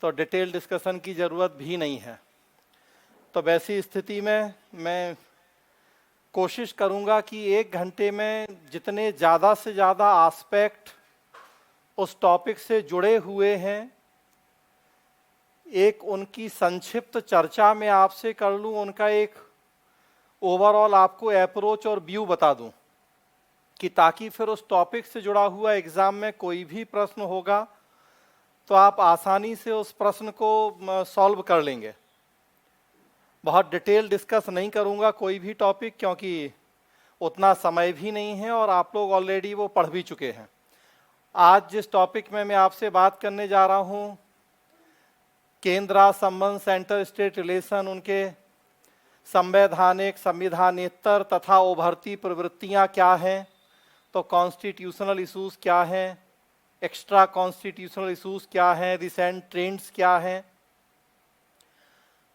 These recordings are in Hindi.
तो डिटेल डिस्कशन की ज़रूरत भी नहीं है। तो वैसी स्थिति में मैं कोशिश करूंगा कि 1 घंटे में जितने ज़्यादा से ज़्यादा एस्पेक्ट उस टॉपिक से जुड़े हुए हैं, एक उनकी संक्षिप्त चर्चा में आपसे कर लूं, उनका एक ओवरऑल आपको अप्रोच और व्यू बता दूं, कि ताकि फिर उस टॉपिक से जुड़ा हुआ एग्जाम में कोई भी प्रश्न होगा तो आप आसानी से उस प्रश्न को सॉल्व कर लेंगे। बहुत डिटेल डिस्कस नहीं करूंगा कोई भी टॉपिक, क्योंकि उतना समय भी नहीं है और आप लोग ऑलरेडी वो पढ़ भी चुके हैं। आज जिस टॉपिक में मैं आपसे बात करने जा रहा हूं, केंद्र संबंध सेंटर स्टेट रिलेशन, उनके संवैधानिक, संविधानेतर तथा उभरती प्रवृत्तियां क्या हैं, तो कॉन्स्टिट्यूशनल इश्यूज क्या हैं, एक्स्ट्रा कॉन्स्टिट्यूशनल इश्यूज क्या हैं, रिसेंट ट्रेंड्स क्या हैं।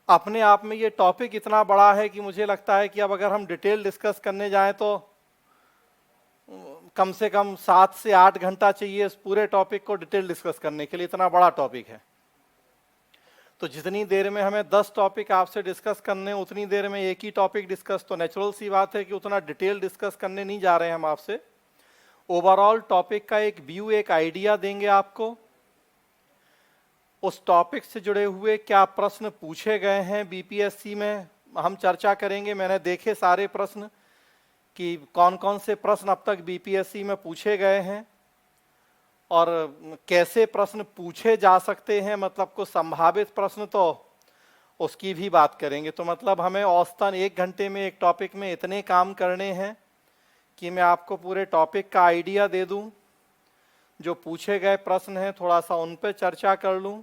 अपने आप में ये टॉपिक इतना बड़ा है कि मुझे लगता है कि अब अगर हम डिटेल डिस्कस करने जाएं तो कम से कम 7 से 8 घंटा चाहिए इस पूरे टॉपिक को डिटेल डिस्कस करने के लिए, इतना बड़ा टॉपिक है। तो जितनी देर में हमें 10 टॉपिक आपसे डिस्कस करने, उतनी देर में एक ही टॉपिक डिस्कस, तो नेचुरल सी बात है कि उतना डिटेल डिस्कस करने नहीं जा रहे हैं हम आपसे। ओवरऑल टॉपिक का एक व्यू, एक आइडिया देंगे आपको। उस टॉपिक से जुड़े हुए क्या प्रश्न पूछे गए हैं बीपीएससी में हम चर्चा करेंगे। मैंने देखे सारे प्रश्न कि कौन कौन से प्रश्न अब तक बीपीएससी में पूछे गए हैं और कैसे प्रश्न पूछे जा सकते हैं, मतलब कुछ संभावित प्रश्न, तो उसकी भी बात करेंगे। तो मतलब हमें औसतन 1 घंटे में एक टॉपिक में इतने काम करने हैं कि मैं आपको पूरे टॉपिक का आइडिया दे दूं, जो पूछे गए प्रश्न हैं थोड़ा सा उन पर चर्चा कर लूं,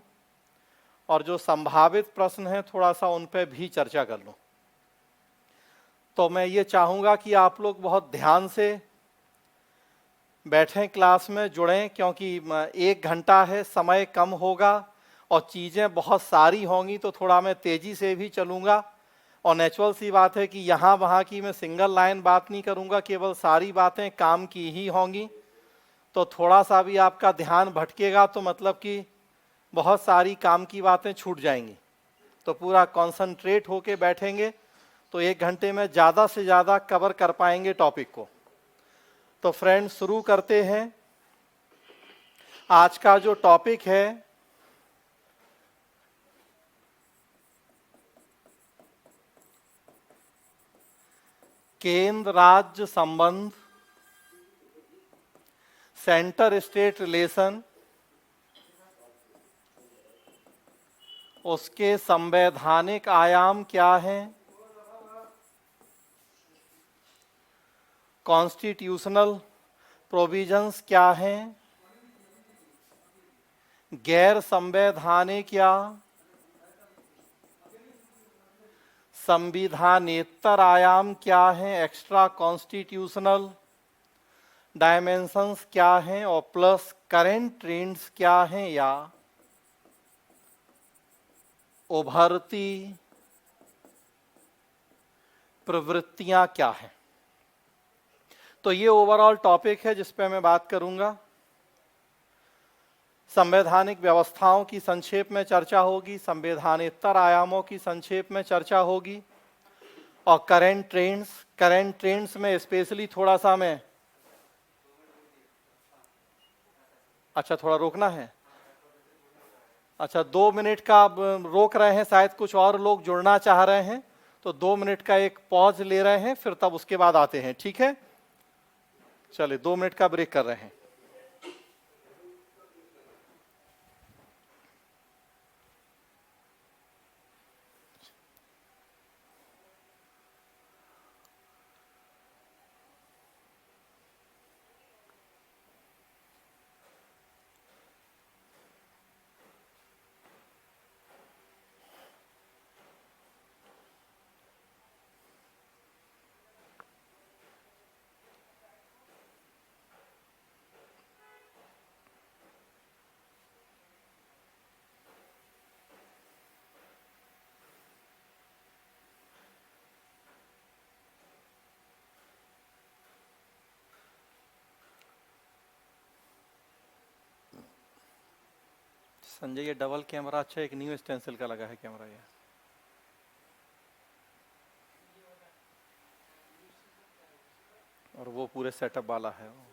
और जो संभावित प्रश्न हैं थोड़ा सा उन पर भी चर्चा कर लूं। तो मैं ये चाहूँगा कि आप लोग बहुत ध्यान से बैठें, क्लास में जुड़ें, क्योंकि 1 घंटा है, समय कम होगा और चीज़ें बहुत सारी होंगी, तो थोड़ा मैं तेज़ी से भी चलूँगा। और नेचुरल सी बात है कि यहाँ वहाँ की मैं सिंगल लाइन बात नहीं करूँगा, केवल सारी बातें काम की ही होंगी। तो थोड़ा सा भी आपका ध्यान भटकेगा तो मतलब कि बहुत सारी काम की बातें छूट जाएंगी। तो पूरा कॉन्संट्रेट होके बैठेंगे तो 1 घंटे में ज़्यादा से ज़्यादा कवर कर पाएंगे टॉपिक को। तो फ्रेंड्स, शुरू करते हैं। आज का जो टॉपिक है, केंद्र राज्य संबंध, सेंटर स्टेट रिलेशन, उसके संवैधानिक आयाम क्या हैं, कॉन्स्टिट्यूशनल प्रोविजंस क्या हैं, गैर संवैधानिक या संविधानेतर आयाम क्या हैं, एक्स्ट्रा कॉन्स्टिट्यूशनल डायमेंशंस क्या हैं, और प्लस करेंट ट्रेंड्स क्या हैं या उभरती प्रवृत्तियां क्या हैं। तो ये ओवरऑल टॉपिक है जिस पे मैं बात करूंगा। संवैधानिक व्यवस्थाओं की संक्षेप में चर्चा होगी, संवैधानेतर आयामों की संक्षेप में चर्चा होगी, और करेंट ट्रेंड्स में स्पेशली थोड़ा सा मैं, अच्छा थोड़ा रोकना है, अच्छा 2 मिनट का आप रोक रहे हैं, शायद कुछ और लोग जुड़ना चाह रहे हैं, तो 2 मिनट का एक पॉज ले रहे हैं, फिर तब उसके बाद आते हैं, ठीक है। चलिए 2 मिनट का ब्रेक कर रहे हैं। संजय ये डबल कैमरा अच्छा, एक न्यू स्टेंसिल का लगा है कैमरा ये। और वो पूरे सेटअप वाला है वो।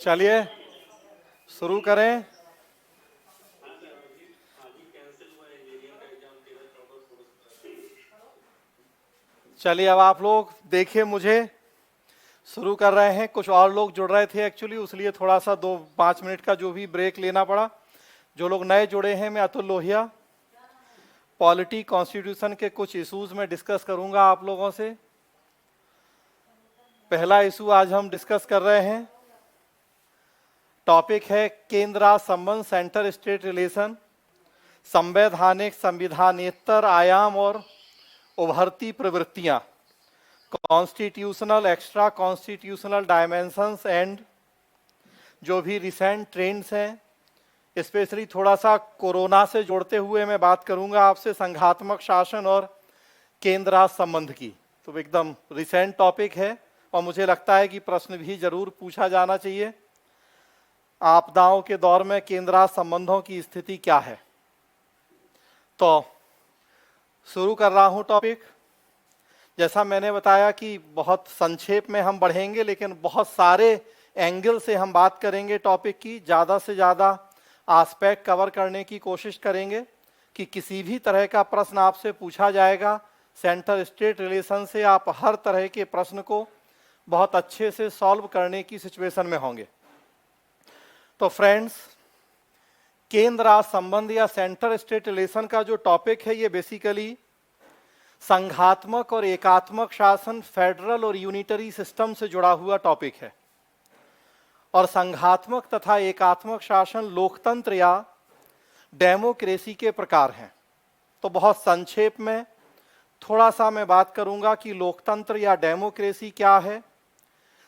चलिए शुरू करें। चलिए अब आप लोग देखिए, मुझे शुरू कर रहे हैं। कुछ और लोग जुड़ रहे थे एक्चुअली, इसलिए थोड़ा सा 2-5 मिनट का जो भी ब्रेक लेना पड़ा। जो लोग नए जुड़े हैं, मैं अतुल लोहिया, पॉलिटी कॉन्स्टिट्यूशन के कुछ इश्यूज में डिस्कस करूंगा आप लोगों से। पहला इशू आज हम डिस्कस कर रहे हैं, टॉपिक है केंद्र राज्य संबंध, सेंटर स्टेट रिलेशन, संवैधानिक संविधानेतर आयाम और उभरती प्रवृत्तियां, constitutional extra constitutional dimensions and जो भी रिसेंट ट्रेंड्स हैं, स्पेशली थोड़ा सा कोरोना से जोड़ते हुए मैं बात करूंगा आपसे संघात्मक शासन और केंद्र राज्य संबंध की। तो एकदम रिसेंट टॉपिक है और मुझे लगता है कि प्रश्न भी जरूर पूछा जाना चाहिए। आपदाओं के दौर में केंद्र राज्य संबंधों की स्थिति क्या है। तो शुरू कर रहा हूं टॉपिक। जैसा मैंने बताया कि बहुत संक्षेप में हम बढ़ेंगे, लेकिन बहुत सारे एंगल से हम बात करेंगे टॉपिक की। ज़्यादा से ज़्यादा एस्पेक्ट कवर करने की कोशिश करेंगे कि किसी भी तरह का प्रश्न आपसे पूछा जाएगा सेंटर स्टेट रिलेशन से, आप हर तरह के प्रश्न को बहुत अच्छे से सॉल्व करने की सिचुएशन में होंगे। तो फ्रेंड्स, केंद्र राज्य संबंध या सेंटर स्टेट रिलेशन का जो टॉपिक है, ये बेसिकली संघात्मक और एकात्मक शासन, फेडरल और यूनिटरी सिस्टम से जुड़ा हुआ टॉपिक है। और संघात्मक तथा एकात्मक शासन लोकतंत्र या डेमोक्रेसी के प्रकार हैं। तो बहुत संक्षेप में थोड़ा सा मैं बात करूंगा कि लोकतंत्र या डेमोक्रेसी क्या है,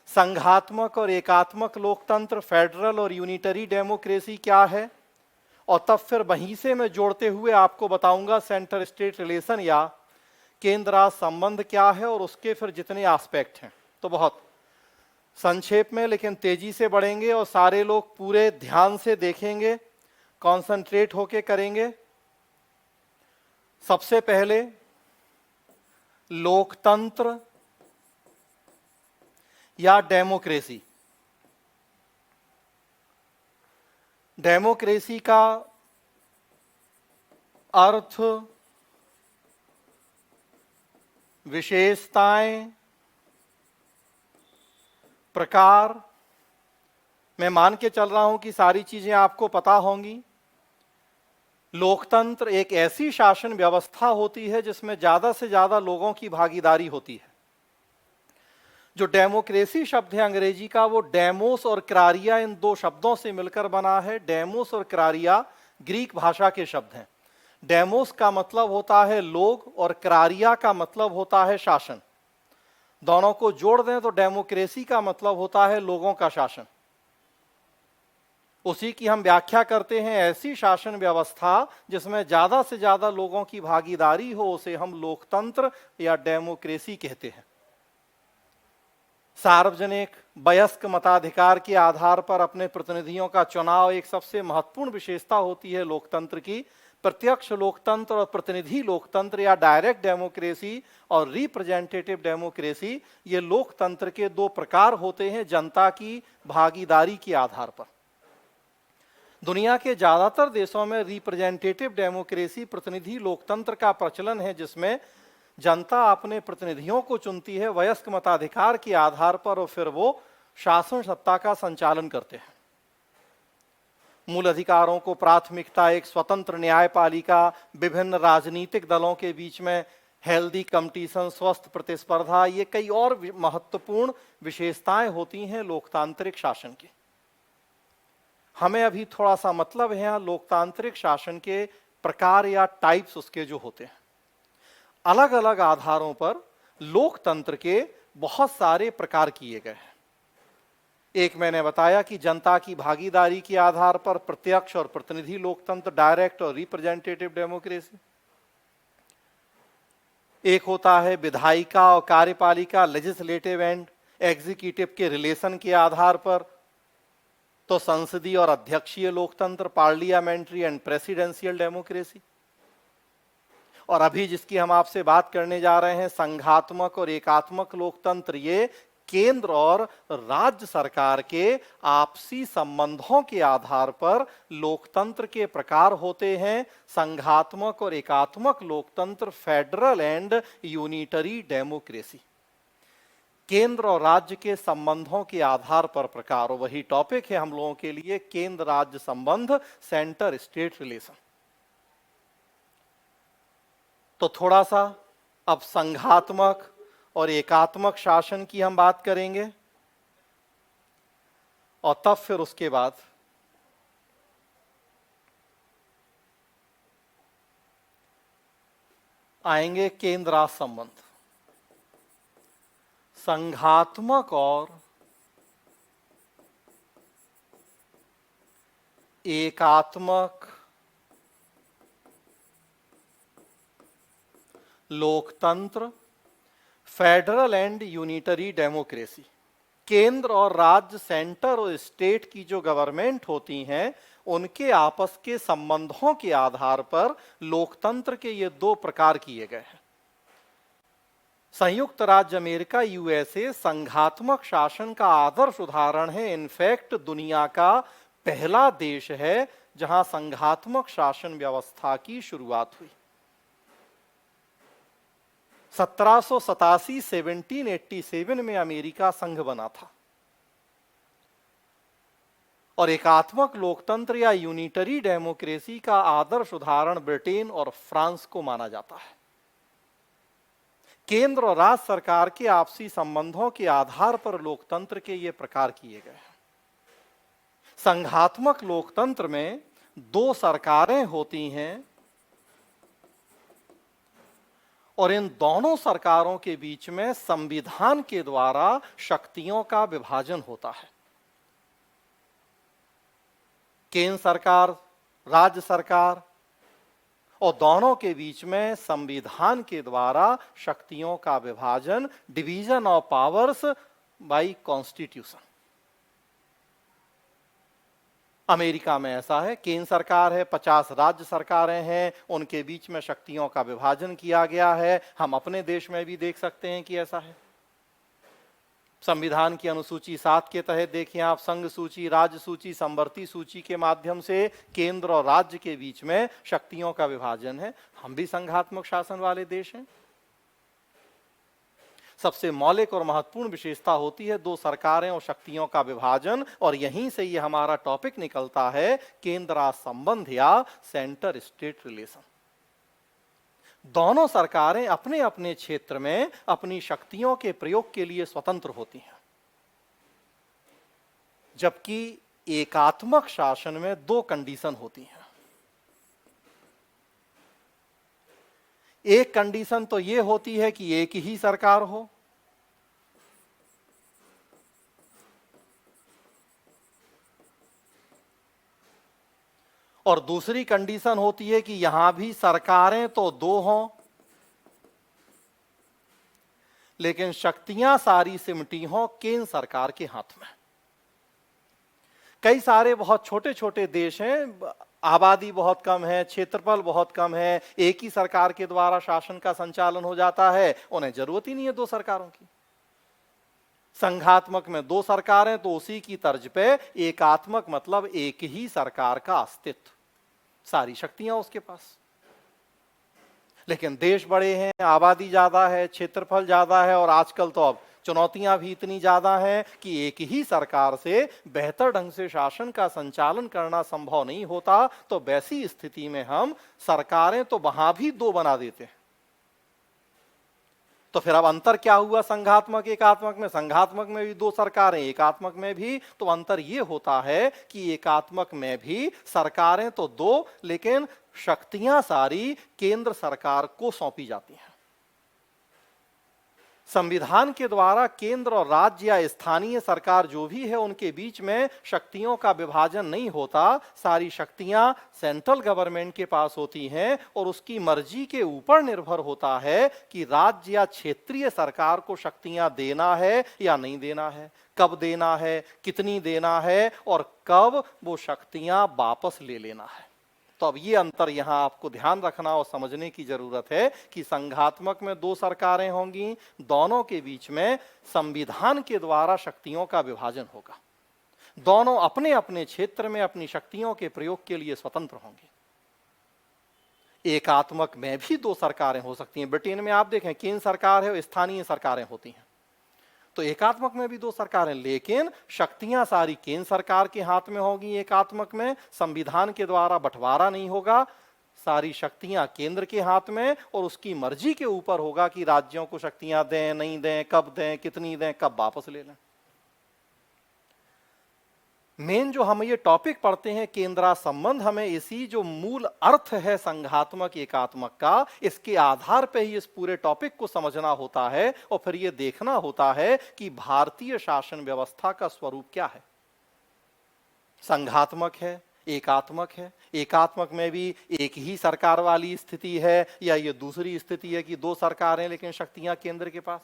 संघात्मक और एकात्मक लोकतंत्र, फेडरल और यूनिटरी डेमोक्रेसी क्या है, और तब फिर वहीं से मैं जोड़ते हुए आपको बताऊंगा सेंटर स्टेट रिलेशन या केंद्र राज्य संबंध क्या है और उसके फिर जितने एस्पेक्ट हैं। तो बहुत संक्षेप में लेकिन तेजी से बढ़ेंगे और सारे लोग पूरे ध्यान से देखेंगे, कॉन्सेंट्रेट होके करेंगे। सबसे पहले लोकतंत्र या डेमोक्रेसी। डेमोक्रेसी का अर्थ, विशेषताएं, प्रकार, मैं मान के चल रहा हूं कि सारी चीजें आपको पता होंगी। लोकतंत्र एक ऐसी शासन व्यवस्था होती है जिसमें ज्यादा से ज्यादा लोगों की भागीदारी होती है। जो डेमोक्रेसी शब्द है अंग्रेजी का, वो डेमोस और क्रारिया इन दो शब्दों से मिलकर बना है। डेमोस और क्रारिया ग्रीक भाषा के शब्द हैं। डेमोस का मतलब होता है लोग और क्रारिया का मतलब होता है शासन। दोनों को जोड़ दें तो डेमोक्रेसी का मतलब होता है लोगों का शासन। उसी की हम व्याख्या करते हैं, ऐसी शासन व्यवस्था जिसमें ज्यादा से ज्यादा लोगों की भागीदारी हो, उसे हम लोकतंत्र या डेमोक्रेसी कहते हैं। सार्वजनिक वयस्क मताधिकार के आधार पर अपने प्रतिनिधियों का चुनाव एक सबसे महत्वपूर्ण विशेषता होती है लोकतंत्र की। प्रत्यक्ष लोकतंत्र और प्रतिनिधि लोकतंत्र या डायरेक्ट डेमोक्रेसी और रिप्रेजेंटेटिव डेमोक्रेसी, ये लोकतंत्र के दो प्रकार होते हैं जनता की भागीदारी के आधार पर। दुनिया के ज्यादातर देशों में रिप्रेजेंटेटिव डेमोक्रेसी, प्रतिनिधि लोकतंत्र का प्रचलन है, जिसमें जनता अपने प्रतिनिधियों को चुनती है वयस्क मताधिकार के आधार पर और फिर वो शासन सत्ता का संचालन करते हैं। मूल अधिकारों को प्राथमिकता, एक स्वतंत्र न्यायपालिका, विभिन्न राजनीतिक दलों के बीच में हेल्दी कंपटीशन, स्वस्थ प्रतिस्पर्धा, ये कई और महत्वपूर्ण विशेषताएं होती हैं लोकतांत्रिक शासन की। हमें अभी थोड़ा सा मतलब है लोकतांत्रिक शासन के प्रकार या टाइप्स उसके जो होते हैं। अलग अलग आधारों पर लोकतंत्र के बहुत सारे प्रकार किए गए हैं। एक मैंने बताया कि जनता की भागीदारी के आधार पर प्रत्यक्ष और प्रतिनिधि लोकतंत्र, डायरेक्ट और रिप्रेजेंटेटिव डेमोक्रेसी। एक होता है विधायिका और कार्यपालिका, लेजिस्लेटिव एंड एग्जीक्यूटिव के रिलेशन के आधार पर, तो संसदीय और अध्यक्षीय लोकतंत्र, पार्लियामेंट्री एंड प्रेसिडेंशियल डेमोक्रेसी। और अभी जिसकी हम आपसे बात करने जा रहे हैं संघात्मक और एकात्मक लोकतंत्र, ये केंद्र और राज्य सरकार के आपसी संबंधों के आधार पर लोकतंत्र के प्रकार होते हैं। संघात्मक और एकात्मक लोकतंत्र, फेडरल एंड यूनिटरी डेमोक्रेसी। केंद्र और राज्य के संबंधों के आधार पर प्रकार, वही टॉपिक है हम लोगों के लिए, केंद्र राज्य संबंध, सेंटर स्टेट रिलेशन। तो थोड़ा सा अब संघात्मक और एकात्मक शासन की हम बात करेंगे और तब फिर उसके बाद आएंगे केंद्र राज्य संबंध। संघात्मक और एकात्मक लोकतंत्र, फेडरल एंड यूनिटरी डेमोक्रेसी। केंद्र और राज्य, सेंटर और स्टेट की जो गवर्नमेंट होती हैं, उनके आपस के संबंधों के आधार पर लोकतंत्र के ये दो प्रकार किए गए हैं। संयुक्त राज्य अमेरिका, यूएसए, संघात्मक शासन का आदर्श उदाहरण है। इनफैक्ट दुनिया का पहला देश है जहां संघात्मक शासन व्यवस्था की शुरुआत हुई। 1787 में अमेरिका संघ बना था। और एकात्मक लोकतंत्र या यूनिटरी डेमोक्रेसी का आदर्श उदाहरण ब्रिटेन और फ्रांस को माना जाता है। केंद्र और राज्य सरकार के आपसी संबंधों के आधार पर लोकतंत्र के ये प्रकार किए गए हैं। संघात्मक लोकतंत्र में दो सरकारें होती हैं और इन दोनों सरकारों के बीच में संविधान के द्वारा शक्तियों का विभाजन होता है। केंद्र सरकार, राज्य सरकार, और दोनों के बीच में संविधान के द्वारा शक्तियों का विभाजन, division of powers bye constitution. America में ऐसा है, केंद्र सरकार है, 50 राज्य सरकारें हैं, उनके बीच में शक्तियों का विभाजन किया गया है। हम अपने देश में भी देख सकते हैं कि ऐसा है। संविधान की अनुसूची 7 के तहत देखिए आप, संघ सूची, राज्य सूची, संवर्ती सूची के माध्यम से केंद्र और राज्य के बीच में शक्तियों का विभाजन है। हम भी संघात्मक शासन वाले देश हैं। सबसे मौलिक और महत्वपूर्ण विशेषता होती है दो सरकारें और शक्तियों का विभाजन, और यहीं से ये हमारा टॉपिक निकलता है, केंद्र राज्य संबंध या सेंटर स्टेट रिलेशन। दोनों सरकारें अपने अपने क्षेत्र में अपनी शक्तियों के प्रयोग के लिए स्वतंत्र होती हैं, जबकि एकात्मक शासन में दो कंडीशन होती हैं। एक कंडीशन तो यह होती है कि एक ही सरकार हो, और दूसरी कंडीशन होती है कि यहां भी सरकारें तो दो हों, लेकिन शक्तियां सारी सिमटी हों केंद्र सरकार के हाथ में। कई सारे बहुत छोटे छोटे देश हैं, आबादी बहुत कम है, क्षेत्रफल बहुत कम है, एक ही सरकार के द्वारा शासन का संचालन हो जाता है, उन्हें जरूरत ही नहीं है दो सरकारों की। संघात्मक में दो सरकारें, तो उसी की तर्ज पे एकात्मक मतलब एक ही सरकार का अस्तित्व, सारी शक्तियां उसके पास। लेकिन देश बड़े हैं, आबादी ज्यादा है, क्षेत्रफल ज्यादा है, और आजकल तो अब चुनौतियां भी इतनी ज्यादा हैं कि एक ही सरकार से बेहतर ढंग से शासन का संचालन करना संभव नहीं होता। तो वैसी स्थिति में हम सरकारें तो वहां भी दो बना देते हैं। तो फिर अब अंतर क्या हुआ संघात्मक एकात्मक में? संघात्मक में भी दो सरकारें, एकात्मक में भी। तो अंतर यह होता है कि एकात्मक में भी सरकारें तो दो, लेकिन शक्तियां सारी केंद्र सरकार को सौंपी जाती हैं। संविधान के द्वारा केंद्र और राज्य या स्थानीय सरकार जो भी है, उनके बीच में शक्तियों का विभाजन नहीं होता। सारी शक्तियां सेंट्रल गवर्नमेंट के पास होती हैं, और उसकी मर्जी के ऊपर निर्भर होता है कि राज्य या क्षेत्रीय सरकार को शक्तियां देना है या नहीं देना है, कब देना है, कितनी देना है, और कब वो शक्तियां वापस ले लेना है। तो अब ये अंतर यहां आपको ध्यान रखना और समझने की जरूरत है कि संघात्मक में दो सरकारें होंगी, दोनों के बीच में संविधान के द्वारा शक्तियों का विभाजन होगा, दोनों अपने अपने क्षेत्र में अपनी शक्तियों के प्रयोग के लिए स्वतंत्र होंगे। एकात्मक में भी दो सरकारें हो सकती हैं। ब्रिटेन में आप देखें केंद्र सरकार है और स्थानीय सरकारें होती हैं। तो एकात्मक में भी दो सरकारें, लेकिन शक्तियां सारी केंद्र सरकार के हाथ में होगी। एकात्मक में संविधान के द्वारा बंटवारा नहीं होगा, सारी शक्तियां केंद्र के हाथ में और उसकी मर्जी के ऊपर होगा कि राज्यों को शक्तियां दें, नहीं दें, कब दें, कितनी दें, कब वापस ले लें। मेन जो हम ये टॉपिक पढ़ते हैं केंद्रा संबंध, हमें इसी जो मूल अर्थ है संघात्मक एकात्मक का, इसके आधार पर ही इस पूरे टॉपिक को समझना होता है और फिर ये देखना होता है कि भारतीय शासन व्यवस्था का स्वरूप क्या है। संघात्मक है, एकात्मक है, एकात्मक में भी एक ही सरकार वाली स्थिति है या ये दूसरी स्थिति है कि दो सरकारें लेकिन शक्तियां केंद्र के पास।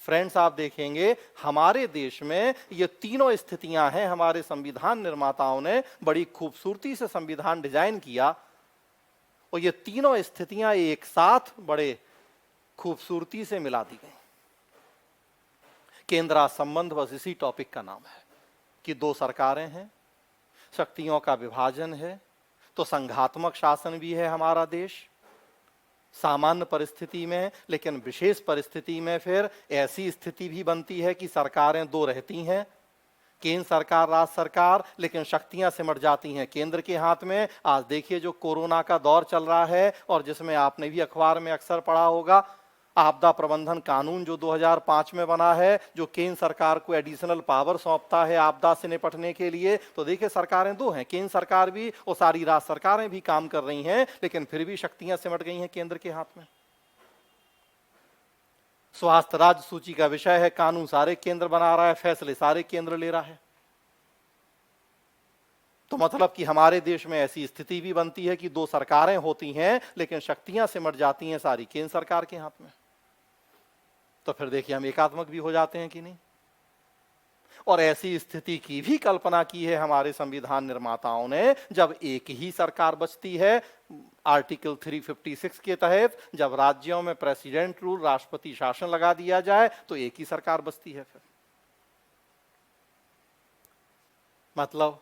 फ्रेंड्स, आप देखेंगे हमारे देश में ये तीनों स्थितियां हैं। हमारे संविधान निर्माताओं ने बड़ी खूबसूरती से संविधान डिजाइन किया और ये तीनों स्थितियां एक साथ बड़े खूबसूरती से मिला दी गई। केंद्रा संबंध बस इसी टॉपिक का नाम है कि दो सरकारें हैं, शक्तियों का विभाजन है, तो संघात्मक शासन भी है हमारा देश सामान्य परिस्थिति में, लेकिन विशेष परिस्थिति में फिर ऐसी स्थिति भी बनती है कि सरकारें दो रहती हैं, केंद्र सरकार, राज्य सरकार, लेकिन शक्तियां सिमट जाती हैं केंद्र के हाथ में। आज देखिए जो कोरोना का दौर चल रहा है और जिसमें आपने भी अखबार में अक्सर पढ़ा होगा, आपदा प्रबंधन कानून जो 2005 में बना है, जो केंद्र सरकार को एडिशनल पावर सौंपता है आपदा से निपटने के लिए। तो देखिए सरकारें दो हैं, केंद्र सरकार भी और सारी राज्य सरकारें भी काम कर रही हैं, लेकिन फिर भी शक्तियां सिमट गई हैं केंद्र के हाथ में। स्वास्थ्य राज्य सूची का विषय है, कानून सारे केंद्र बना रहा है, फैसले सारे केंद्र ले रहा है। तो मतलब कि हमारे देश में ऐसी स्थिति भी बनती है कि दो सरकारें होती हैं लेकिन शक्तियां सिमट जाती हैं सारी केंद्र सरकार के हाथ में। तो फिर देखिए हम एकात्मक भी हो जाते हैं कि नहीं। और ऐसी स्थिति की भी कल्पना की है हमारे संविधान निर्माताओं ने, जब एक ही सरकार बचती है आर्टिकल 356 के तहत, जब राज्यों में प्रेसिडेंट रूल, राष्ट्रपति शासन लगा दिया जाए तो एक ही सरकार बचती है। फिर मतलब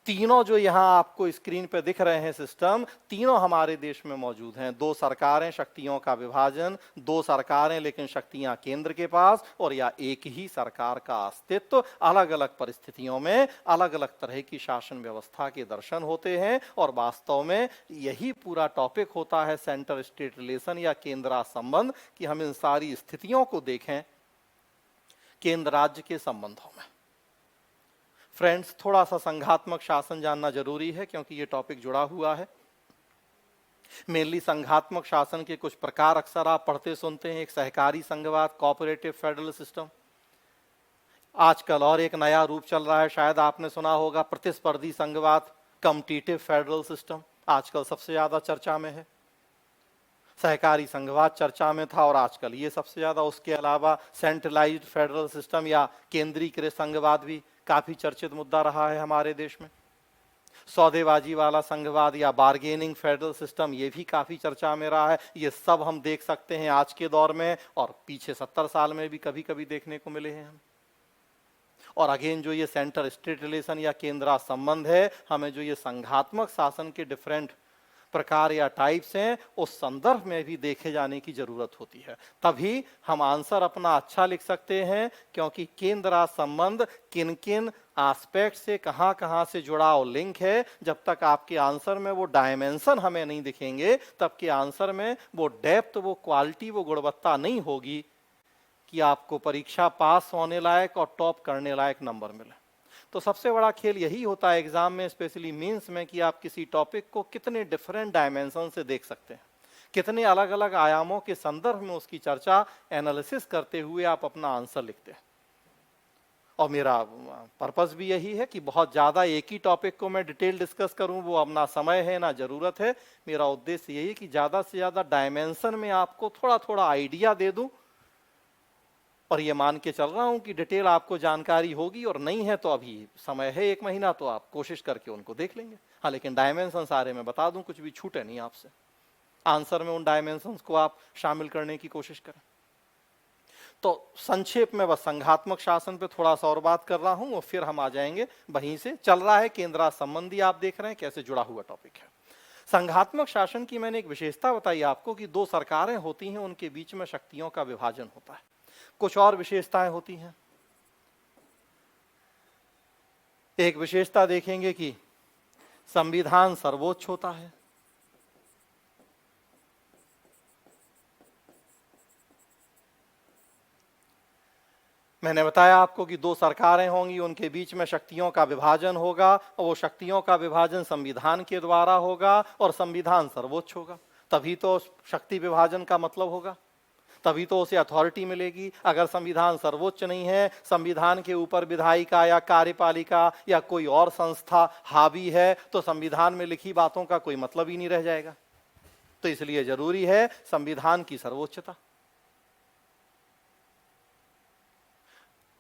तीनों जो यहां आपको स्क्रीन पे दिख रहे हैं सिस्टम, तीनों हमारे देश में मौजूद हैं। दो सरकारें, शक्तियों का विभाजन, दो सरकारें लेकिन शक्तियां केंद्र के पास, और या एक ही सरकार का अस्तित्व। अलग अलग परिस्थितियों में अलग अलग तरह की शासन व्यवस्था के दर्शन होते हैं और वास्तव में यही पूरा टॉपिक होता है सेंटर स्टेट रिलेशन या केंद्रा संबंध, कि हम इन सारी स्थितियों को देखें केंद्र राज्य के संबंधों में। फ्रेंड्स, थोड़ा सा संघात्मक शासन जानना जरूरी है क्योंकि ये टॉपिक जुड़ा हुआ है। मेनली संघात्मक शासन के कुछ प्रकार अक्सर आप पढ़ते सुनते हैं। एक सहकारी संघवाद, कोऑपरेटिव फेडरल सिस्टम। आजकल और एक नया रूप चल रहा है, शायद आपने सुना होगा, प्रतिस्पर्धी संघवाद, कॉम्पिटिटिव फेडरल सिस्टम, आजकल सबसे ज्यादा चर्चा में है। सहकारी संघवाद चर्चा में था और आजकल ये सबसे ज्यादा। उसके अलावा सेंट्रलाइज्ड फेडरल सिस्टम या केंद्रीकृत संघवाद भी काफी चर्चित मुद्दा रहा है हमारे देश में। सौदेबाजी वाला संघवाद या बार्गेनिंग फेडरल सिस्टम, ये भी काफी चर्चा में रहा है। ये सब हम देख सकते हैं आज के दौर में और पीछे 70 साल में भी कभी कभी देखने को मिले हैं हम। और अगेन जो ये सेंटर स्टेट रिलेशन या केंद्रा संबंध है, हमें जो ये संघात्मक शासन के डिफरेंट प्रकार या टाइप्स हैं उस संदर्भ में भी देखे जाने की जरूरत होती है, तभी हम आंसर अपना अच्छा लिख सकते हैं। क्योंकि केंद्रा संबंध किन किन एस्पेक्ट से कहां कहां से जुड़ा और लिंक है, जब तक आपके आंसर में वो डायमेंशन हमें नहीं दिखेंगे, तब के आंसर में वो डेप्थ, वो क्वालिटी, वो गुणवत्ता नहीं होगी कि आपको परीक्षा पास होने लायक और टॉप करने लायक नंबर मिले। तो सबसे बड़ा खेल यही होता है एग्जाम में, स्पेशली मींस में, कि आप किसी टॉपिक को कितने डिफरेंट डायमेंशन से देख सकते हैं, कितने अलग अलग आयामों के संदर्भ में उसकी चर्चा, एनालिसिस करते हुए आप अपना आंसर लिखते हैं। और मेरा पर्पस भी यही है कि बहुत ज़्यादा एक ही टॉपिक को मैं डिटेल डिस्कस करूं, वो अब ना समय है ना ज़रूरत है। मेरा उद्देश्य यही है कि ज़्यादा से ज़्यादा डायमेंशन में आपको थोड़ा थोड़ा आइडिया दे दूं और ये मान के चल रहा हूं कि डिटेल आपको जानकारी होगी, और नहीं है तो अभी समय है 1 महीना, तो आप कोशिश करके उनको देख लेंगे। हाँ, लेकिन डायमेंशन सारे मैं बता दूं, कुछ भी छूटे नहीं आपसे। आंसर में उन डायमेंशंस को आप शामिल करने की कोशिश करें। तो संक्षेप में बस संघात्मक शासन पे थोड़ा सा और बात कर रहा हूं, और फिर हम आ जाएंगे। वहीं से चल रहा है केंद्र संबंधी, आप देख रहे हैं कैसे जुड़ा हुआ टॉपिक है। संघात्मक शासन की मैंने एक विशेषता बताई आपको कि 2 सरकारें होती हैं, उनके बीच में शक्तियों का विभाजन होता है। कुछ और विशेषताएं होती हैं। एक विशेषता देखेंगे कि संविधान सर्वोच्च होता है। मैंने बताया आपको कि 2 सरकारें होंगी, उनके बीच में शक्तियों का विभाजन होगा, और वो शक्तियों का विभाजन संविधान के द्वारा होगा, और संविधान सर्वोच्च होगा। तभी तो शक्ति विभाजन का मतलब होगा, तभी तो उसे अथॉरिटी मिलेगी। अगर संविधान सर्वोच्च नहीं है, संविधान के ऊपर विधायिका या कार्यपालिका या कोई और संस्था हावी है, तो संविधान में लिखी बातों का कोई मतलब ही नहीं रह जाएगा। तो इसलिए जरूरी है संविधान की सर्वोच्चता।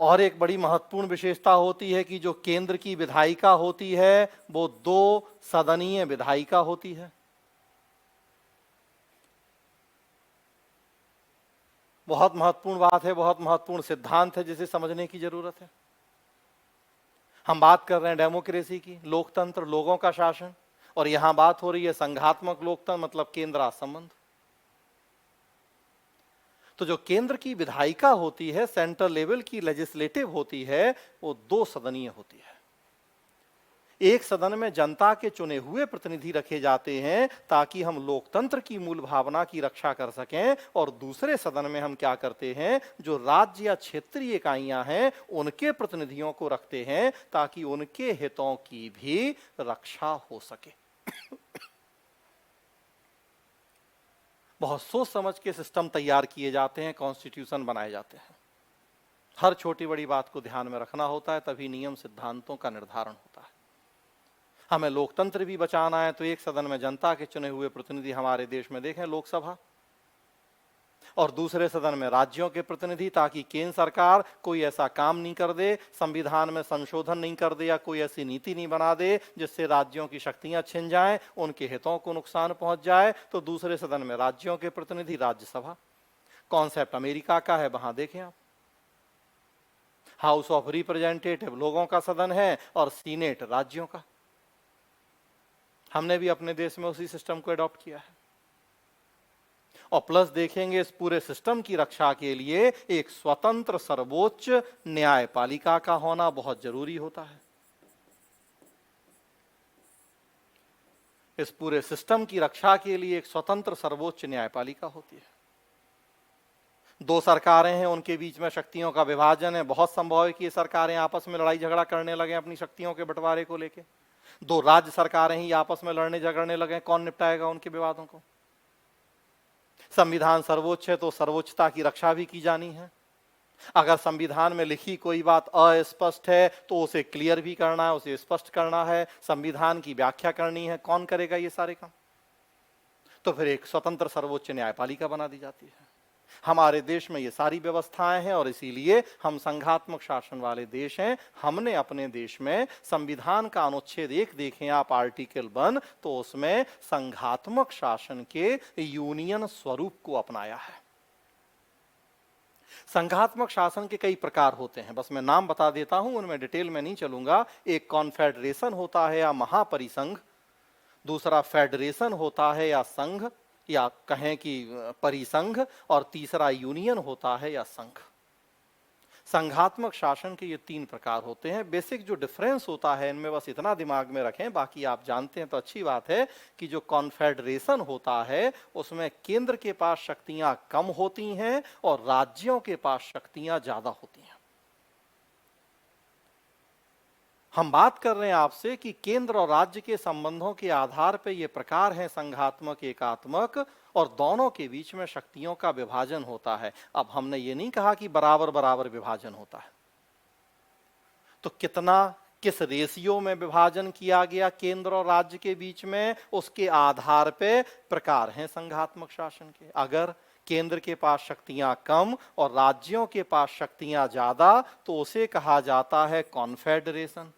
और एक बड़ी महत्वपूर्ण विशेषता होती है कि जो केंद्र की विधायिका होती है वो 2 सदनीय विधायिका होती है। बहुत महत्वपूर्ण बात है, बहुत महत्वपूर्ण सिद्धांत है जिसे समझने की जरूरत है। हम बात कर रहे हैं डेमोक्रेसी की, लोकतंत्र, लोगों का शासन, और यहां बात हो रही है संघात्मक लोकतंत्र, मतलब केंद्र संबंध। तो जो केंद्र की विधायिका होती है, सेंट्रल लेवल की लेजिस्लेटिव होती है, वो 2 सदनीय होती है। एक सदन में जनता के चुने हुए प्रतिनिधि रखे जाते हैं ताकि हम लोकतंत्र की मूल भावना की रक्षा कर सकें, और दूसरे सदन में हम क्या करते हैं, जो राज्य या क्षेत्रीय इकाइयां हैं उनके प्रतिनिधियों को रखते हैं ताकि उनके हितों की भी रक्षा हो सके। बहुत सोच समझ के सिस्टम तैयार किए जाते हैं, कॉन्स्टिट्यूशन बनाए जाते हैं। हर छोटी बड़ी बात को ध्यान में रखना होता है, तभी नियम सिद्धांतों का निर्धारण होता है। हमें लोकतंत्र भी बचाना है तो एक सदन में जनता के चुने हुए प्रतिनिधि, हमारे देश में देखें लोकसभा, और दूसरे सदन में राज्यों के प्रतिनिधि, ताकि केंद्र सरकार कोई ऐसा काम नहीं कर दे, संविधान में संशोधन नहीं कर दे, या कोई ऐसी नीति नहीं बना दे जिससे राज्यों की शक्तियां छिन जाएं, उनके हितों को नुकसान पहुंच जाए। तो दूसरे सदन में राज्यों के प्रतिनिधि, राज्यसभा। कॉन्सेप्ट अमेरिका का है, वहां देखें आप, हाउस ऑफ रिप्रेजेंटेटिव लोगों का सदन है और सीनेट राज्यों का। हमने भी अपने देश में उसी सिस्टम को अडॉप्ट किया है। और प्लस देखेंगे, इस पूरे सिस्टम की रक्षा के लिए एक स्वतंत्र सर्वोच्च न्यायपालिका का होना बहुत जरूरी होता है। इस पूरे सिस्टम की रक्षा के लिए एक स्वतंत्र सर्वोच्च न्यायपालिका होती है। 2 सरकारें हैं, उनके बीच में शक्तियों का विभाजन है। बहुत संभव है कि ये सरकारें आपस में लड़ाई झगड़ा करने लगे अपनी शक्तियों के बंटवारे को लेकर। 2 राज्य सरकारें ही आपस में लड़ने झगड़ने लगे, कौन निपटाएगा उनके विवादों को। संविधान सर्वोच्च है तो सर्वोच्चता की रक्षा भी की जानी है। अगर संविधान में लिखी कोई बात अस्पष्ट है तो उसे क्लियर भी करना है, उसे स्पष्ट करना है, संविधान की व्याख्या करनी है। कौन करेगा ये सारे काम? तो फिर एक स्वतंत्र सर्वोच्च न्यायपालिका बना दी जाती है। हमारे देश में ये सारी व्यवस्थाएं हैं, और इसीलिए हम संघात्मक शासन वाले देश हैं। हमने अपने देश में संविधान का अनुच्छेद 1 देखें आप, आर्टिकल 1, तो उसमें संघात्मक शासन के यूनियन स्वरूप को अपनाया है। संघात्मक शासन के कई प्रकार होते हैं, बस मैं नाम बता देता हूं, उनमें डिटेल में नहीं चलूंगा। एक कॉन्फेडरेशन होता है या महापरिसंघ, दूसरा फेडरेशन होता है या संघ या कहें कि परिसंघ, और तीसरा यूनियन होता है या संघ। संघात्मक शासन के ये 3 प्रकार होते हैं। बेसिक जो डिफरेंस होता है इनमें, बस इतना दिमाग में रखें, बाकी आप जानते हैं तो अच्छी बात है, कि जो कॉन्फेडरेशन होता है उसमें केंद्र के पास शक्तियां कम होती हैं और राज्यों के पास शक्तियां ज्यादा होती हैं। हम बात कर रहे हैं आपसे कि केंद्र और राज्य के संबंधों के आधार पर ये प्रकार हैं संघात्मक, एकात्मक, और दोनों के बीच में शक्तियों का विभाजन होता है। अब हमने ये नहीं कहा कि बराबर बराबर विभाजन होता है, तो कितना, किस रेशियो में विभाजन किया गया केंद्र और राज्य के बीच में, उसके आधार पे प्रकार हैं संघात्मक शासन के। अगर केंद्र के पास शक्तियां कम और राज्यों के पास शक्तियां ज्यादा, तो उसे कहा जाता है कॉन्फेडरेशन।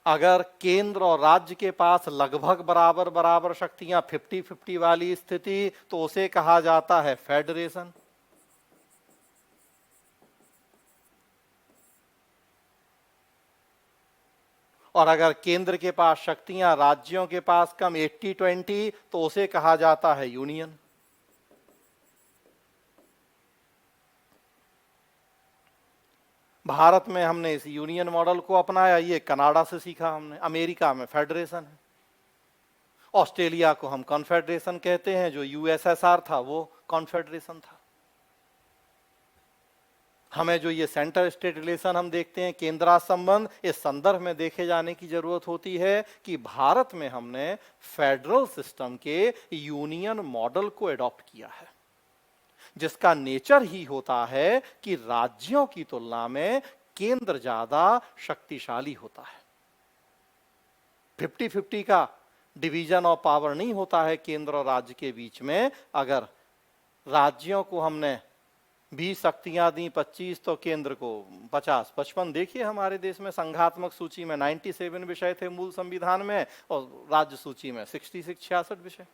अगर केंद्र और राज्य के पास लगभग बराबर बराबर शक्तियां 50-50 वाली स्थिति, तो उसे कहा जाता है फेडरेशन। और अगर केंद्र के पास शक्तियां राज्यों के पास कम 80-20, तो उसे कहा जाता है यूनियन। भारत में हमने इस यूनियन मॉडल को अपनाया, ये कनाडा से सीखा हमने। अमेरिका में फेडरेशन है। ऑस्ट्रेलिया को हम कॉन्फेडरेशन कहते हैं, जो यूएसएसआर था वो कॉन्फेडरेशन था। हमें जो ये सेंटर स्टेट रिलेशन हम देखते हैं, केंद्र संबंध, इस संदर्भ में देखे जाने की जरूरत होती है कि भारत में हमने फेडरल सिस्टम के यूनियन मॉडल को एडॉप्ट किया है, जिसका नेचर ही होता है कि राज्यों की तुलना में केंद्र ज्यादा शक्तिशाली होता है। 50-50 का डिवीजन ऑफ पावर नहीं होता है केंद्र और राज्य के बीच में। अगर राज्यों को हमने 20 शक्तियां दी, 25, तो केंद्र को 50-55। देखिए हमारे देश में संघात्मक सूची में 97 विषय थे मूल संविधान में, और राज्य सूची में 66 विषय।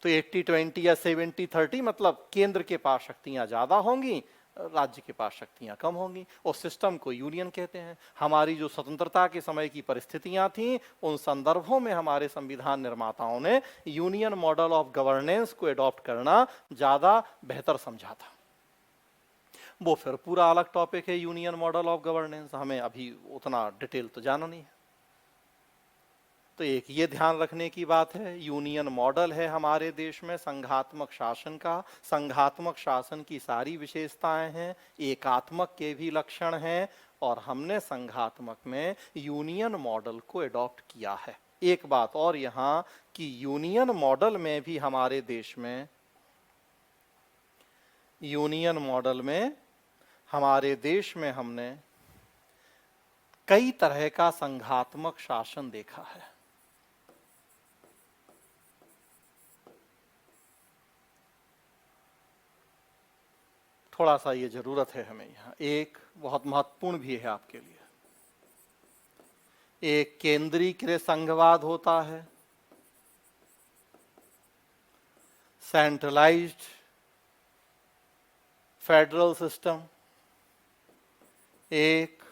तो 80-20 या 70-30, मतलब केंद्र के पास शक्तियां ज्यादा होंगी, राज्य के पास शक्तियां कम होंगी। उस सिस्टम को यूनियन कहते हैं। हमारी जो स्वतंत्रता के समय की परिस्थितियां थीं, उन संदर्भों में हमारे संविधान निर्माताओं ने यूनियन मॉडल ऑफ गवर्नेंस को एडॉप्ट करना ज्यादा बेहतर समझा था। वो फिर पूरा अलग टॉपिक है, यूनियन मॉडल ऑफ गवर्नेंस। हमें अभी उतना डिटेल तो जाना नहीं है। तो एक ये ध्यान रखने की बात है, यूनियन मॉडल है हमारे देश में संघात्मक शासन का। संघात्मक शासन की सारी विशेषताएं हैं, एकात्मक के भी लक्षण हैं, और हमने संघात्मक में यूनियन मॉडल को एडॉप्ट किया है। एक बात और यहां कि यूनियन मॉडल में भी हमारे देश में, यूनियन मॉडल में हमारे देश में हमने कई तरह का संघात्मक शासन देखा है। थोड़ा सा ये जरूरत है हमें यहाँ, एक बहुत महत्वपूर्ण भी है आपके लिए। एक केंद्रीकृत संघवाद होता है, सेंट्रलाइज्ड फेडरल सिस्टम। एक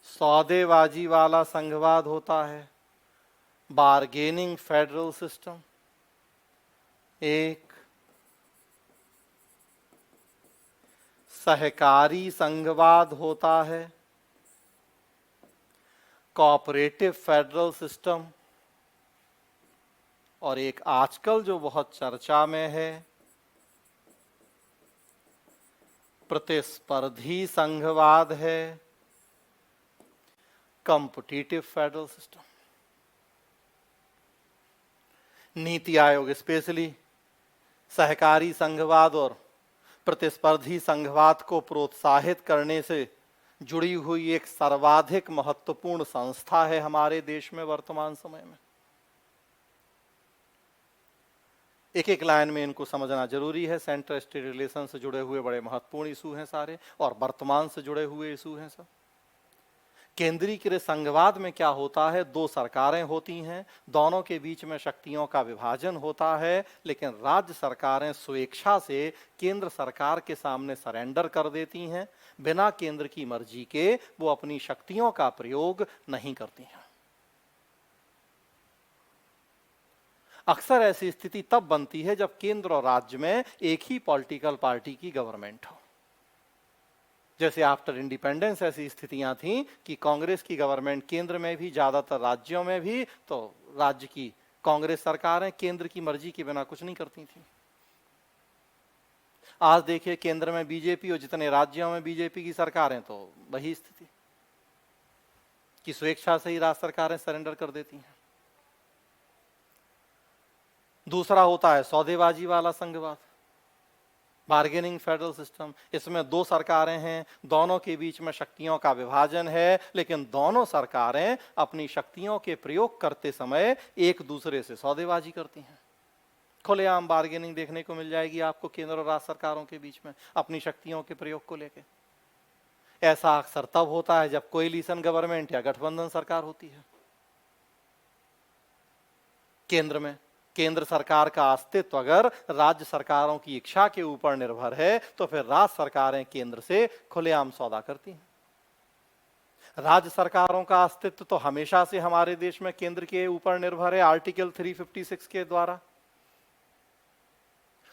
सौदेबाजी वाला संघवाद होता है, बार्गेनिंग फेडरल सिस्टम। एक सहकारी संघवाद होता है, कोऑपरेटिव फेडरल सिस्टम। और एक आजकल जो बहुत चर्चा में है, प्रतिस्पर्धी संघवाद है, competitive federal system. NITI Aayog specially सहकारी संघवाद और प्रतिस्पर्धी संघवाद को प्रोत्साहित करने से जुड़ी हुई एक सर्वाधिक महत्वपूर्ण संस्था है हमारे देश में वर्तमान समय में। एक एक लाइन में इनको समझना जरूरी है। सेंटर स्टेट रिलेशन से जुड़े हुए बड़े महत्वपूर्ण इशू हैं सारे, और वर्तमान से जुड़े हुए इशू हैं सब। केंद्रीकृत संघवाद में क्या होता है, दो सरकारें होती हैं, दोनों के बीच में शक्तियों का विभाजन होता है, लेकिन राज्य सरकारें स्वेच्छा से केंद्र सरकार के सामने सरेंडर कर देती हैं। बिना केंद्र की मर्जी के वो अपनी शक्तियों का प्रयोग नहीं करती हैं। अक्सर ऐसी स्थिति तब बनती है जब केंद्र और राज्य में एक ही पॉलिटिकल पार्टी की गवर्नमेंट हो। जैसे आफ्टर इंडिपेंडेंस ऐसी स्थितियां थीं कि कांग्रेस की गवर्नमेंट केंद्र में भी, ज्यादातर राज्यों में भी, तो राज्य की कांग्रेस सरकारें केंद्र की मर्जी के बिना कुछ नहीं करती थी। आज देखिए केंद्र में बीजेपी और जितने राज्यों में बीजेपी की सरकारें, तो वही स्थिति कि स्वेच्छा से ही राज्य सरकारें सरेंडर कर देती हैं। दूसरा होता है सौदेबाजी वाला संघवाद। बार्गेनिंग फेडरल सिस्टम, इसमें दो सरकारें हैं, दोनों के बीच में शक्तियों का विभाजन है, लेकिन दोनों सरकारें अपनी शक्तियों के प्रयोग करते समय एक दूसरे से सौदेबाजी करती हैं। खुलेआम बार्गेनिंग देखने को मिल जाएगी आपको केंद्र और राज्य सरकारों के बीच में अपनी शक्तियों के प्रयोग को लेकर। ऐसा अक्सर तब होता है जब कोएलिशन गवर्नमेंट या गठबंधन सरकार होती है। केंद्र में केंद्र सरकार का अस्तित्व अगर राज्य सरकारों की इच्छा के ऊपर निर्भर है तो फिर राज्य सरकारें केंद्र से खुलेआम सौदा करती हैं। राज्य सरकारों का अस्तित्व तो हमेशा से हमारे देश में केंद्र के ऊपर निर्भर है आर्टिकल 356 के द्वारा।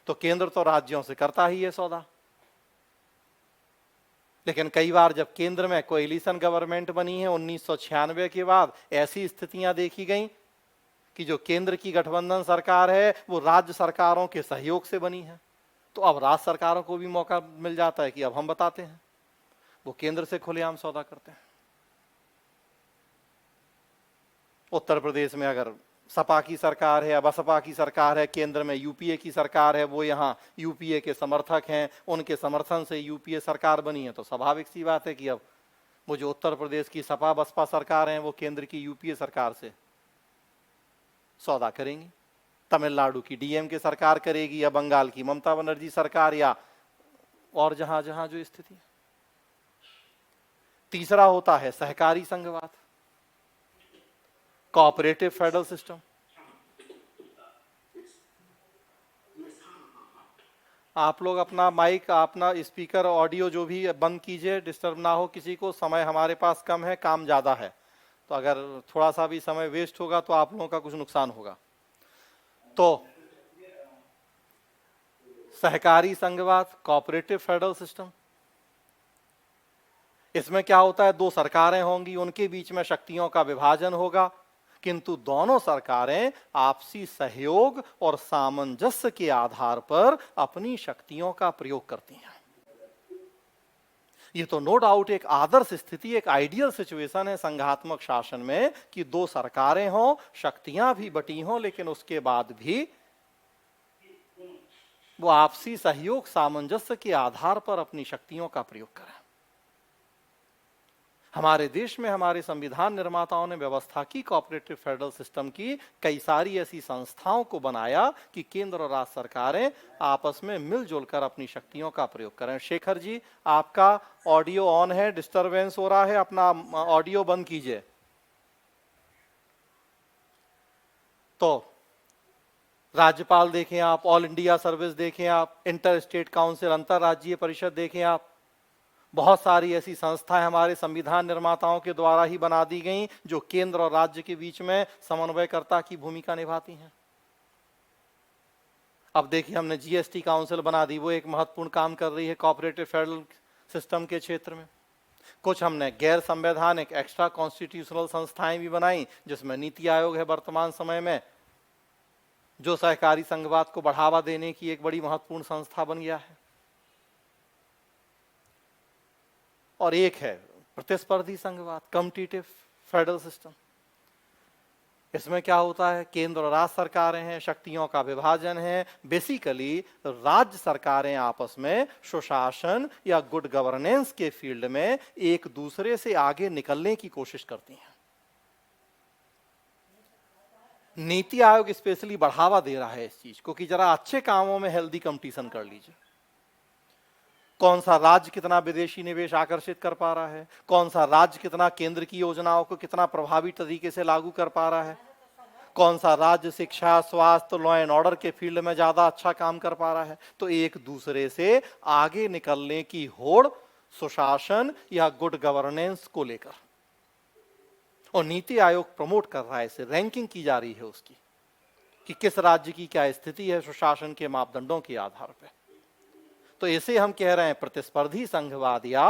तो केंद्र तो राज्यों से करता ही है सौदा, लेकिन कई बार जब केंद्र में कोएलिशन गवर्नमेंट बनी है 1996 के बाद, ऐसी स्थितियां देखी गई कि जो केंद्र की गठबंधन सरकार है वो राज्य सरकारों के सहयोग से बनी है। तो अब राज्य सरकारों को भी मौका मिल जाता है कि अब हम बताते हैं, वो केंद्र से खुलेआम सौदा करते हैं। उत्तर प्रदेश में अगर सपा की सरकार है या बसपा की सरकार है, केंद्र में यूपीए की सरकार है, वो यहाँ यूपीए के समर्थक हैं, उनके समर्थन से यूपीए सरकार बनी है, तो स्वाभाविक सी बात है कि अब वो जो उत्तर प्रदेश की सपा बसपा सरकार है वो केंद्र की यूपीए सरकार से सौदा करेंगी। तमिलनाडु की डीएमके सरकार करेगी या बंगाल की ममता बनर्जी सरकार या और जहां जहां जो स्थिति है। तीसरा होता है सहकारी संघवाद, कोऑपरेटिव फेडरल सिस्टम। आप लोग अपना माइक, अपना स्पीकर, ऑडियो जो भी बंद कीजिए, डिस्टर्ब ना हो किसी को। समय हमारे पास कम है, काम ज्यादा है, तो अगर थोड़ा सा भी समय वेस्ट होगा तो आप लोगों का कुछ नुकसान होगा। तो सहकारी संघवाद, कोऑपरेटिव फेडरल सिस्टम, इसमें क्या होता है, दो सरकारें होंगी, उनके बीच में शक्तियों का विभाजन होगा, किंतु दोनों सरकारें आपसी सहयोग और सामंजस्य के आधार पर अपनी शक्तियों का प्रयोग करती हैं। ये तो नो डाउट एक आदर्श स्थिति, एक आइडियल सिचुएशन है संघात्मक शासन में कि दो सरकारें हों, शक्तियां भी बटी हों, लेकिन उसके बाद भी वो आपसी सहयोग सामंजस्य के आधार पर अपनी शक्तियों का प्रयोग करें। हमारे देश में हमारे संविधान निर्माताओं ने व्यवस्था की कोऑपरेटिव फेडरल सिस्टम की, कई सारी ऐसी संस्थाओं को बनाया कि केंद्र और राज्य सरकारें आपस में मिलजुल कर अपनी शक्तियों का प्रयोग करें। शेखर जी, आपका ऑडियो ऑन है, डिस्टरबेंस हो रहा है, अपना ऑडियो बंद कीजिए। तो राज्यपाल देखें आप, ऑल इंडिया सर्विस देखें आप, इंटर स्टेट काउंसिल, अंतरराज्यीय परिषद देखें आप, बहुत सारी ऐसी संस्थाएं हमारे संविधान निर्माताओं के द्वारा ही बना दी गई जो केंद्र और राज्य के बीच में समन्वयकर्ता की भूमिका निभाती हैं। अब देखिए, हमने जीएसटी काउंसिल बना दी, वो एक महत्वपूर्ण काम कर रही है कोऑपरेटिव फेडरल सिस्टम के क्षेत्र में। कुछ हमने गैर संवैधानिक एक्स्ट्रा कॉन्स्टिट्यूशनल संस्थाएं भी बनाई, जिसमें नीति आयोग है वर्तमान समय में, जो सहकारी संघवाद को बढ़ावा देने की एक बड़ी महत्वपूर्ण संस्था बन गया है। और एक है प्रतिस्पर्धी संघवाद, कॉम्पिटिटिव फेडरल सिस्टम। इसमें क्या होता है, केंद्र और राज्य सरकारें हैं, शक्तियों का विभाजन है। बेसिकली राज्य सरकारें आपस में सुशासन या गुड गवर्नेंस के फील्ड में एक दूसरे से आगे निकलने की कोशिश करती हैं। नीति आयोग स्पेशली बढ़ावा दे रहा है इस चीज को कि जरा अच्छे कामों में हेल्दी कंपटीशन कर लीजिए। कौन सा राज्य कितना विदेशी निवेश आकर्षित कर पा रहा है, कौन सा राज्य कितना केंद्र की योजनाओं को कितना प्रभावी तरीके से लागू कर पा रहा है, कौन सा राज्य शिक्षा, स्वास्थ्य, लॉ एंड ऑर्डर के फील्ड में ज्यादा अच्छा काम कर पा रहा है। तो एक दूसरे से आगे निकलने की होड़ सुशासन या गुड गवर्नेंस को लेकर, और नीति आयोग प्रमोट कर रहा है, इसे रैंकिंग की जा रही है उसकी कि किस राज्य की क्या स्थिति है सुशासन के मापदंडों के आधार पर। तो इसे हम कह रहे हैं प्रतिस्पर्धी संघवाद या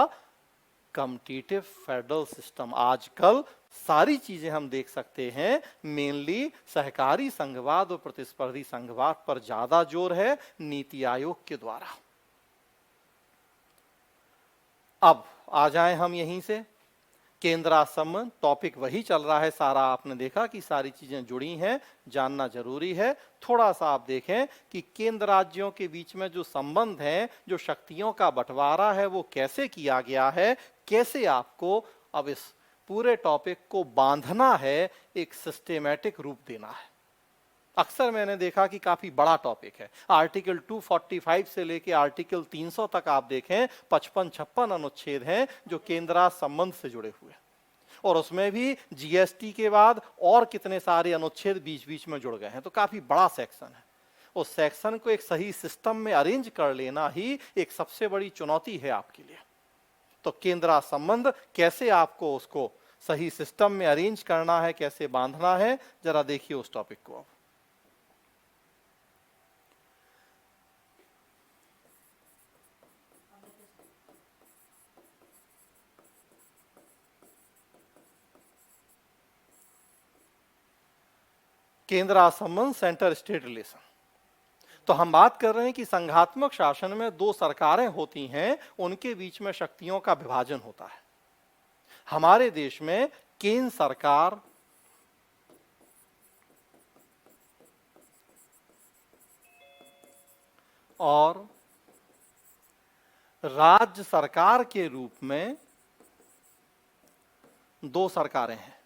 कॉम्पिटिटिव फेडरल सिस्टम। आजकल सारी चीजें हम देख सकते हैं, मेनली सहकारी संघवाद और प्रतिस्पर्धी संघवाद पर ज्यादा जोर है नीति आयोग के द्वारा। अब आ जाएं हम यहीं से केंद्रासम टॉपिक वही चल रहा है सारा, आपने देखा कि सारी चीजें जुड़ी हैं, जानना जरूरी है। थोड़ा सा आप देखें कि केंद्र राज्यों के बीच में जो संबंध है, जो शक्तियों का बंटवारा है, वो कैसे किया गया है, कैसे आपको अब इस पूरे टॉपिक को बांधना है, एक सिस्टेमेटिक रूप देना है। अक्सर मैंने देखा कि काफी बड़ा टॉपिक है। आर्टिकल 245 से लेके आर्टिकल 300 तक आप देखें 55-56 अनुच्छेद हैं जो केंद्र संबंध से जुड़े हुए हैं, और उसमें भी जीएसटी के बाद और कितने सारे अनुच्छेद बीच बीच में जुड़ गए हैं। तो काफी बड़ा सेक्शन है। उस सेक्शन को एक सही सिस्टम में अरेंज कर लेना ही एक सबसे बड़ी चुनौती है आपके लिए। तो केंद्र संबंध कैसे आपको उसको सही सिस्टम में अरेंज करना है, कैसे बांधना है, जरा देखिए उस टॉपिक को अब। केंद्र संबंध, सेंटर स्टेट रिलेशन। तो हम बात कर रहे हैं कि संघात्मक शासन में दो सरकारें होती हैं, उनके बीच में शक्तियों का विभाजन होता है। हमारे देश में केंद्र सरकार और राज्य सरकार के रूप में दो सरकारें हैं,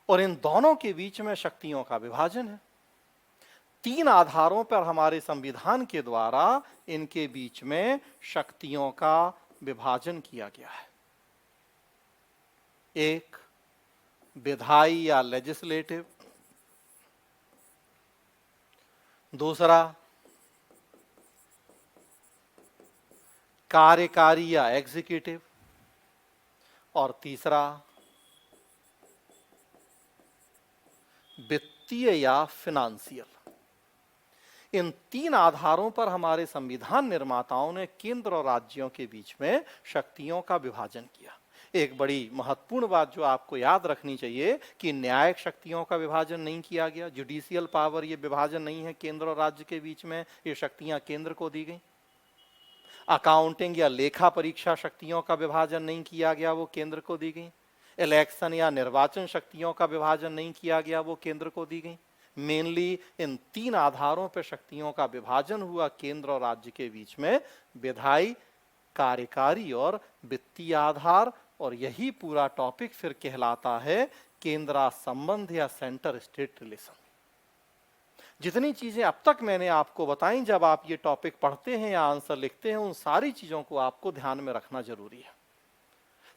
और इन दोनों के बीच में शक्तियों का विभाजन है। 3 आधारों पर हमारे संविधान के द्वारा इनके बीच में शक्तियों का विभाजन किया गया है। एक, विधायी या लेजिस्लेटिव, दूसरा कार्यकारी या एग्जीक्यूटिव, और तीसरा वित्तीय या फिनेंशियल। इन 3 आधारों पर हमारे संविधान निर्माताओं ने केंद्र और राज्यों के बीच में शक्तियों का विभाजन किया। एक बड़ी महत्वपूर्ण बात जो आपको याद रखनी चाहिए कि न्यायिक शक्तियों का विभाजन नहीं किया गया, जुडिशियल पावर, ये विभाजन नहीं है केंद्र और राज्य के बीच में, ये शक्तियां केंद्र को दी गई। अकाउंटिंग या लेखा परीक्षा शक्तियों का विभाजन नहीं किया गया, वो केंद्र को दी गई। इलेक्शन या निर्वाचन शक्तियों का विभाजन नहीं किया गया, वो केंद्र को दी गई। मेनली इन 3 आधारों पर शक्तियों का विभाजन हुआ केंद्र और राज्य के बीच में, विधायी, कार्यकारी और वित्तीय आधार। और यही पूरा टॉपिक फिर कहलाता है केंद्र संबंध या सेंटर स्टेट रिलेशन। जितनी चीजें अब तक मैंने आपको बताई, जब आप ये टॉपिक पढ़ते हैं या आंसर लिखते हैं, उन सारी चीजों को आपको ध्यान में रखना जरूरी है।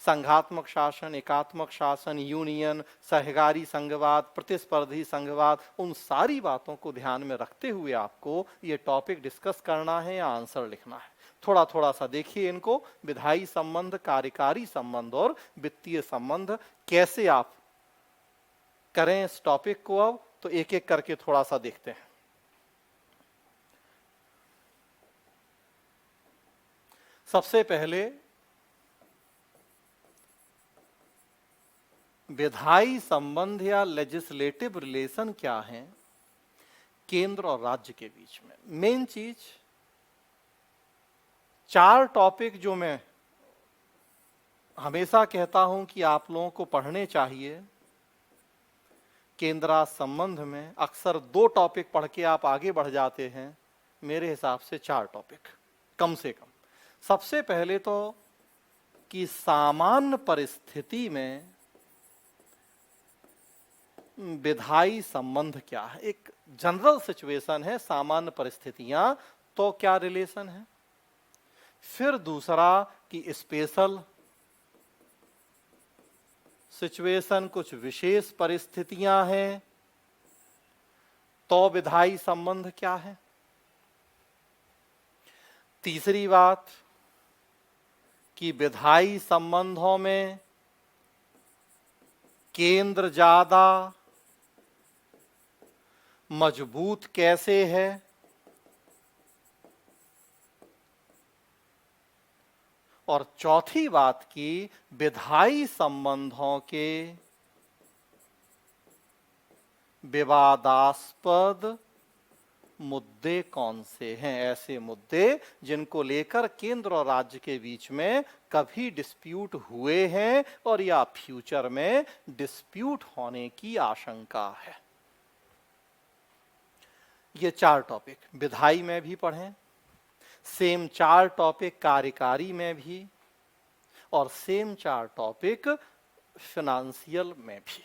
संघात्मक शासन, एकात्मक शासन, यूनियन, सहकारी संघवाद, प्रतिस्पर्धी संघवाद, उन सारी बातों को ध्यान में रखते हुए आपको ये टॉपिक डिस्कस करना है या आंसर लिखना है। थोड़ा थोड़ा सा देखिए इनको, विधायी संबंध, कार्यकारी संबंध और वित्तीय संबंध कैसे आप करें इस टॉपिक को। अब तो एक एक करके थोड़ा सा देखते हैं। सबसे पहले विधायी संबंध या लेजिस्लेटिव रिलेशन क्या है केंद्र और राज्य के बीच में। मेन चीज, 4 टॉपिक जो मैं हमेशा कहता हूं कि आप लोगों को पढ़ने चाहिए केंद्र संबंध में, अक्सर 2 टॉपिक पढ़ के आप आगे बढ़ जाते हैं। मेरे हिसाब से 4 टॉपिक कम से कम। सबसे पहले तो कि सामान्य परिस्थिति में विधायी संबंध क्या है। एक जनरल सिचुएशन है, सामान्य परिस्थितियां, तो क्या रिलेशन है। फिर दूसरा कि स्पेशल सिचुएशन, कुछ विशेष परिस्थितियां हैं, तो विधायी संबंध क्या है। तीसरी बात कि विधायी संबंधों में केंद्र ज्यादा मजबूत कैसे है। और चौथी बात की विधायी संबंधों के विवादास्पद मुद्दे कौन से हैं, ऐसे मुद्दे जिनको लेकर केंद्र और राज्य के बीच में कभी डिस्प्यूट हुए हैं और या फ्यूचर में डिस्प्यूट होने की आशंका है। ये 4 टॉपिक विधायी में भी पढ़ें, सेम 4 टॉपिक कार्यकारी में भी, और सेम 4 टॉपिक फाइनेंशियल में भी।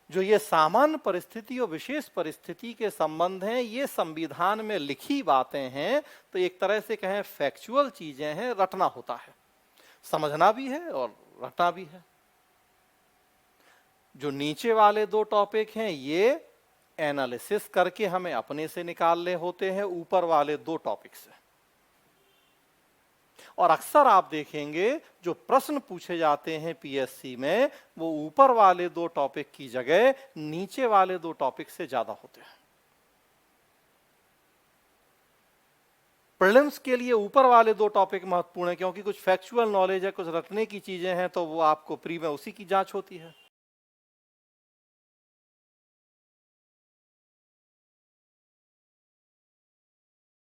जो ये सामान्य परिस्थिति और विशेष परिस्थिति के संबंध हैं, ये संविधान में लिखी बातें हैं, तो एक तरह से कहें फैक्चुअल चीजें हैं, रटना होता है, समझना भी है और रटना भी है। जो नीचे वाले 2 टॉपिक हैं ये एनालिसिस करके हमें अपने से निकालने होते हैं ऊपर वाले 2 टॉपिक से। और अक्सर आप देखेंगे जो प्रश्न पूछे जाते हैं पीएससी में वो ऊपर वाले 2 टॉपिक की जगह नीचे वाले 2 टॉपिक से ज्यादा होते हैं। प्रीलिम्स के लिए ऊपर वाले 2 टॉपिक महत्वपूर्ण है क्योंकि कुछ फैक्चुअल नॉलेज है, कुछ रटने की चीजें हैं, तो वो आपको प्री में उसी की जांच होती है।